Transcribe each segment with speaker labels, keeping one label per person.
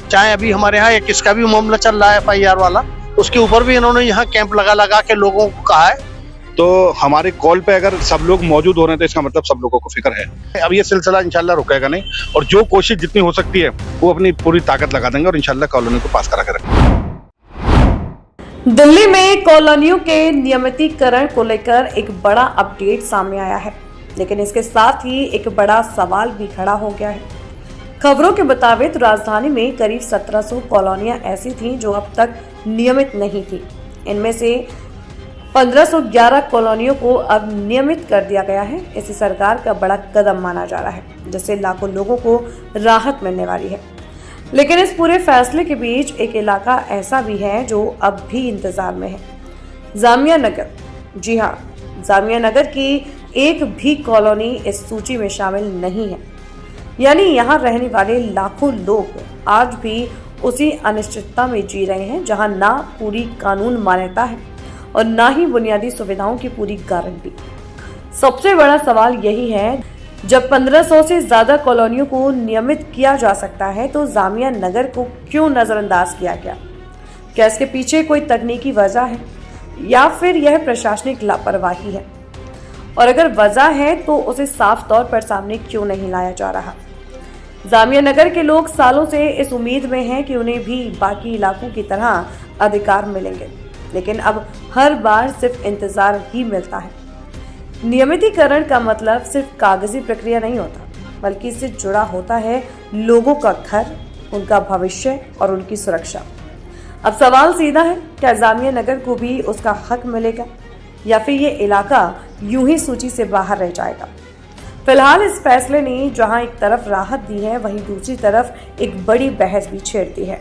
Speaker 1: चाहे अभी हमारे यहाँ एक इसका भी मामला चल रहा है FIR वाला, उसके ऊपर भी इन्होंने यहाँ कैंप लगा लगा के लोगों को कहा है।
Speaker 2: तो हमारे कॉल पे अगर सब लोग मौजूद हो रहे हैं तो इसका मतलब सब लोगों को फिक्र है। अब ये सिलसिला इंशाल्लाह रुकेगा नहीं, और जो कोशिश जितनी हो सकती है वो अपनी पूरी ताकत लगा देंगे और इंशाल्लाह कॉलोनी को पास करा के रखेंगे।
Speaker 3: दिल्ली में कॉलोनियों के नियमितीकरण को लेकर एक बड़ा अपडेट सामने आया है, लेकिन इसके साथ ही एक बड़ा सवाल भी खड़ा हो गया है। खबरों के मुताबिक राजधानी में करीब 1700 कॉलोनियां ऐसी थीं जो अब तक नियमित नहीं थी। इनमें से 1511 कॉलोनियों को अब नियमित कर दिया गया है। इसे सरकार का बड़ा कदम माना जा रहा है, जिससे लाखों लोगों को राहत मिलने वाली है। लेकिन इस पूरे फैसले के बीच एक इलाका ऐसा भी है जो अब भी इंतजार में है, जामिया नगर। जी हाँ, जामिया नगर की एक भी कॉलोनी इस सूची में शामिल नहीं है। यानी यहाँ रहने वाले लाखों लोग आज भी उसी अनिश्चितता में जी रहे हैं जहाँ ना पूरी कानून मान्यता है और ना ही बुनियादी सुविधाओं की पूरी गारंटी। सबसे बड़ा सवाल यही है, जब 1500 से ज्यादा कॉलोनियों को नियमित किया जा सकता है तो जामिया नगर को क्यों नजरअंदाज किया गया? क्या इसके पीछे कोई तकनीकी वजह है या फिर यह प्रशासनिक लापरवाही है? और अगर वजह है तो उसे साफ तौर पर सामने क्यों नहीं लाया जा रहा? जामिया नगर के लोग सालों से इस उम्मीद में हैं कि उन्हें भी बाकी इलाकों की तरह अधिकार मिलेंगे, लेकिन अब हर बार सिर्फ इंतजार ही मिलता है। नियमितीकरण का मतलब सिर्फ कागजी प्रक्रिया नहीं होता, बल्कि इससे जुड़ा होता है लोगों का घर, उनका भविष्य और उनकी सुरक्षा। अब सवाल सीधा है, क्या जामिया नगर को भी उसका हक मिलेगा या फिर ये इलाका यूं ही सूची से बाहर रह जाएगा? फिलहाल इस फैसले ने जहां एक तरफ राहत दी है, वहीं दूसरी तरफ एक बड़ी बहस भी छेड़ दी है।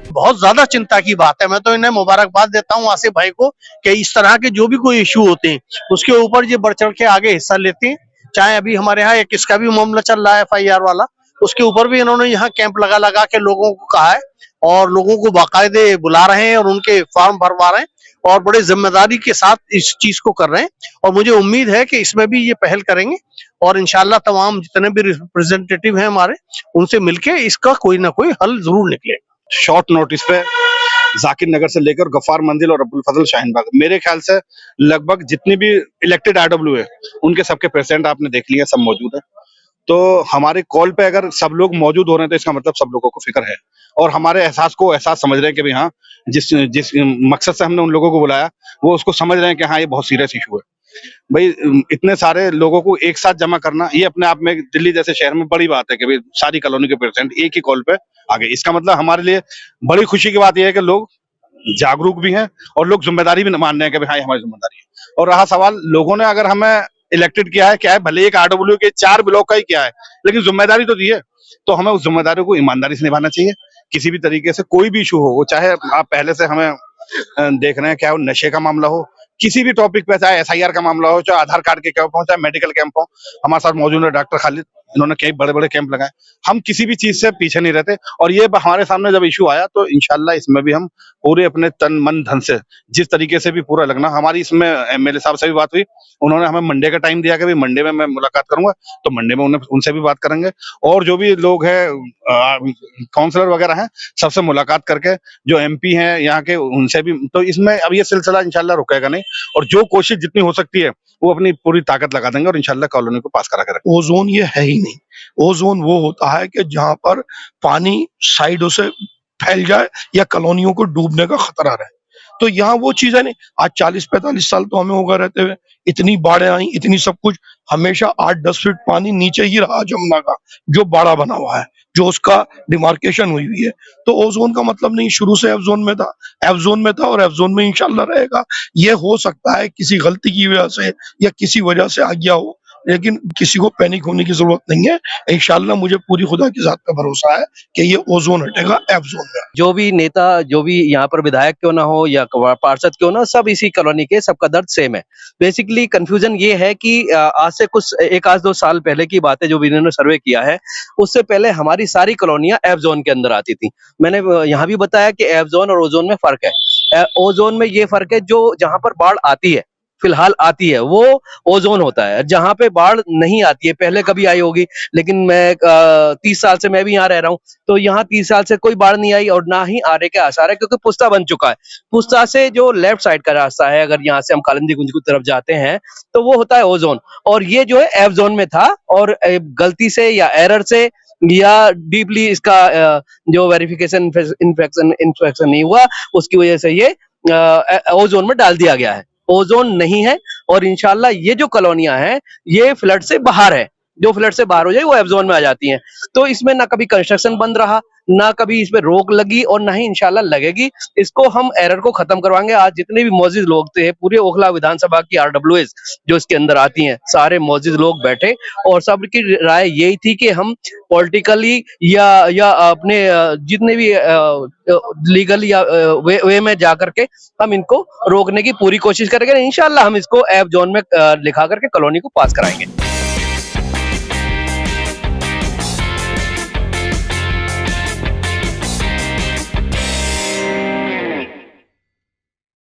Speaker 1: बहुत ज्यादा चिंता की बात है। मैं तो इन्हें मुबारकबाद देता हूँ आसिफ भाई को कि इस तरह के जो भी कोई इशू होते हैं उसके ऊपर ये बढ़ चढ़ के आगे हिस्सा लेते हैं। चाहे अभी हमारे यहाँ एक इसका भी मामला चल रहा है FIR वाला, उसके ऊपर भी इन्होंने यहाँ कैंप लगा लगा के लोगों को कहा है और लोगों को बाकायदे बुला रहे हैं और उनके फॉर्म भरवा रहे हैं और बड़े जिम्मेदारी के साथ इस चीज को कर रहे हैं। और मुझे उम्मीद है कि इसमें भी ये पहल करेंगे और इंशाल्लाह तमाम जितने भी रिप्रेजेंटेटिव हैं हमारे, उनसे मिलके इसका कोई ना कोई हल जरूर निकलेगा।
Speaker 2: शॉर्ट नोटिस पे जाकिर नगर से लेकर गफ्फार मंजिल और अब्दुल फजल शाहीन बाग, मेरे ख्याल से लगभग जितनी भी इलेक्टेड RW है उनके सबके प्रेसिडेंट आपने देख लिया, सब मौजूद है। तो हमारे कॉल पे अगर सब लोग मौजूद हो रहे हैं तो इसका मतलब सब लोगों को फिक्र है और हमारे एहसास को एहसास समझ रहे हैं कि भाई हाँ, जिस जिस मकसद से हमने उन लोगों को बुलाया वो उसको समझ रहे हैं कि हाँ ये बहुत सीरियस इशू है। भाई इतने सारे लोगों को एक साथ जमा करना ये अपने आप में दिल्ली जैसे शहर में बड़ी बात है कि भाई सारी कॉलोनी के प्रेसिडेंट एक ही कॉल पे आ गए। इसका मतलब हमारे लिए बड़ी खुशी की बात यह है कि लोग जागरूक भी हैं और लोग जिम्मेदारी भी मान रहे हैं कि भाई हाँ ये हमारी जिम्मेदारी है। और रहा सवाल, लोगों ने अगर हमें इलेक्टेड किया है, क्या है, भले एक RW के 4 ब्लॉक का ही किया है, लेकिन जिम्मेदारी तो दी है, तो हमें उस जिम्मेदारी को ईमानदारी से निभाना चाहिए। किसी भी तरीके से कोई भी इशू हो, चाहे आप पहले से हमें देख रहे हैं, क्या वो नशे का मामला हो, किसी भी टॉपिक पे, चाहे SIR का मामला हो, चाहे आधार कार्ड के कैंप हो, चाहे मेडिकल कैंप हो, हमारे साथ मौजूद है डॉक्टर खालिद, इन्होंने कई बड़े बड़े कैंप लगाए। हम किसी भी चीज से पीछे नहीं रहते और ये हमारे सामने जब इशू आया तो इंशाल्लाह इसमें भी हम पूरे अपने तन मन धन से जिस तरीके से भी पूरा लगना। हमारी इसमें MLA साहब से भी बात हुई, उन्होंने हमें मंडे का टाइम दिया कि भाई मंडे में मैं मुलाकात करूंगा, तो मंडे में उनसे भी बात करेंगे और जो भी लोग हैं काउंसलर वगैरह हैं सबसे मुलाकात करके, जो MP हैं यहाँ के उनसे भी। तो इसमें अब ये सिलसिला इंशाल्लाह रुकेगा नहीं और जो कोशिश जितनी हो सकती है वो अपनी पूरी ताकत लगा देंगे और इंशाल्लाह कॉलोनी को पास करा कर।
Speaker 4: ओजोन ये है ही नहीं। ओजोन वो होता है कि जहां पर पानी साइडों से फैल जाए या कॉलोनियों को डूबने का खतरा रहे, तो यहाँ वो चीज है नहीं। आज 40-45 साल तो हमें होगा रहते हुए, इतनी बाढ़ें आई, इतनी सब कुछ, हमेशा 8-10 फीट पानी नीचे ही रहा जमुना का, जो बाड़ा बना हुआ है, जो उसका डिमार्केशन हुई हुई है। तो ओजोन का मतलब नहीं शुरू से एफ जोन में था, एफ जोन में था और एफ जोन में इंशाल्लाह रहेगा। ये हो सकता है किसी गलती की वजह से या किसी वजह से आ गया हो, लेकिन किसी को पैनिक होने की जरूरत नहीं है। इंशाल्लाह मुझे पूरी खुदा की जात पे भरोसा है कि ये ओजोन हटेगा एफ जोन में।
Speaker 5: जो भी नेता, जो भी यहाँ पर विधायक क्यों ना हो या पार्षद क्यों ना, सब इसी कॉलोनी के, सबका दर्द सेम है। बेसिकली कंफ्यूजन ये है कि आज से कुछ 1-2 साल पहले की बात है, जो भी इन्होंने सर्वे किया है, उससे पहले हमारी सारी कॉलोनियां एफ जोन के अंदर आती थी। मैंने यहाँ भी बताया कि एफ जोन और ओजोन में फर्क है। ओजोन में ये फर्क है जो जहां पर बाढ़ आती है फिलहाल आती है वो ओजोन होता है। जहाँ पे बाढ़ नहीं आती है, पहले कभी आई होगी, लेकिन मैं 30 साल से मैं भी यहाँ रह रहा हूँ, तो यहाँ 30 साल से कोई बाढ़ नहीं आई और ना ही आने के आसार है, क्योंकि पुस्ता बन चुका है। पुस्ता से जो लेफ्ट साइड का रास्ता है, अगर यहाँ से हम कालिंदी कुंज की तरफ जाते हैं, तो वो होता है ओजोन, और ये जो है एफ जोन में था, और गलती से या एरर से या डीपली इसका जो वेरिफिकेशन इंस्पेक्शन नहीं हुआ, उसकी वजह से ये ओजोन में डाल दिया गया है। ओजोन नहीं है, और इंशाल्लाह ये जो कॉलोनियां हैं ये फ्लड से बाहर है। जो फ्लड से बाहर हो जाए वो एफ जोन में आ जाती हैं। तो इसमें ना कभी कंस्ट्रक्शन बंद रहा, ना कभी इसमें रोक लगी, और ना ही इंशाल्लाह लगेगी। इसको हम एरर को खत्म करवाएंगे। आज जितने भी मौजूद लोग थे, पूरे ओखला विधानसभा की आरडब्ल्यूएस जो इसके अंदर आती हैं, सारे मौजूद लोग बैठे, और सबकी राय यही थी कि हम पॉलिटिकली या अपने जितने भी लीगल या वे में जा करके हम इनको रोकने की पूरी कोशिश करेंगे। इंशाल्लाह हम इसको एफ जोन में लिखा करके कॉलोनी को पास कराएंगे।